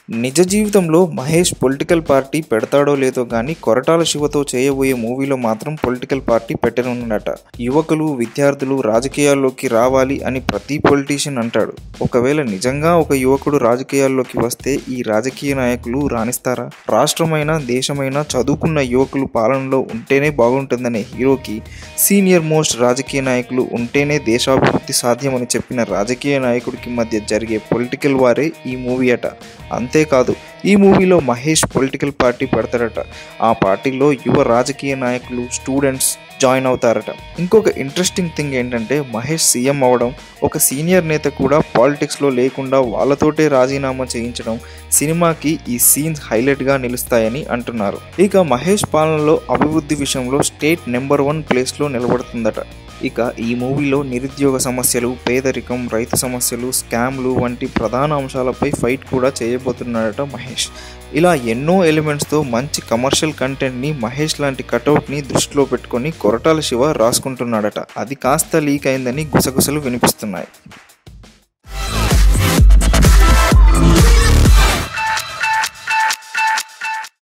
నిజ జీవితంలో Mahesh political party పెడతాడో లేదో గానీ కొరటాల శివతో చేయబోయే మూవీలో మాత్రం పొలిటికల్ పార్టీ పెట్టనున్నాడట. యువకులు, విద్యార్థులు రాజకీయాల్లోకి రావాలి అని ప్రతి పొలిటీషియన్ అంటాడు. ఒకవేళ నిజంగా ఒక యువకుడు రాజకీయాల్లోకి వస్తే ఈ రాజకీయ నాయకులు రాణిస్తారా? రాష్ట్రమైనా దేశమైనా చదువుకున్న యువకులు పాలనలో ఉంటేనే బాగుంటుందనే హీరోకి సీనియర్ మోస్ట్ రాజకీయ నాయకులు ఉంటేనే దేశాభివృద్ధి సాధ్యమని చెప్పిన రాజకీయ నాయకుడికి మధ్య జరిగే పొలిటికల్ వారే ఈ మూవీ అట. అంతేకాదు, ఈ మూవీలో మహేష్ పొలిటికల్ పార్టీ పెడతాడట. ఆ పార్టీలో యువ రాజకీయ నాయకులు, స్టూడెంట్స్ జాయిన్ అవుతారట. ఇంకొక ఇంట్రెస్టింగ్ థింగ్ ఏంటంటే మహేష్ సీఎం అవ్వడం, ఒక సీనియర్ నేత కూడా పాలిటిక్స్లో లేకుండా వాళ్ళతోటే రాజీనామా చేయించడం సినిమాకి ఈ సీన్స్ హైలైట్గా నిలుస్తాయని అంటున్నారు. ఇక మహేష్ పాలనలో అభివృద్ధి విషయంలో స్టేట్ నెంబర్ 1 ప్లేస్లో నిలబడుతుందట. ఇక ఈ మూవీలో నిరుద్యోగ సమస్యలు, పేదరికం, రైతు సమస్యలు, స్కామ్లు వంటి ప్రధాన అంశాలపై ఫైట్ కూడా చేయబోతున్నాడట మహేష్. ఇలా ఎన్నో ఎలిమెంట్స్తో మంచి కమర్షియల్ కంటెంట్ని మహేష్ లాంటి కటౌట్ని దృష్టిలో పెట్టుకొని కొరటాల శివ రాసుకుంటున్నాడట. అది కాస్త లీక్ అయిందని గుసగుసలు వినిపిస్తున్నాయి.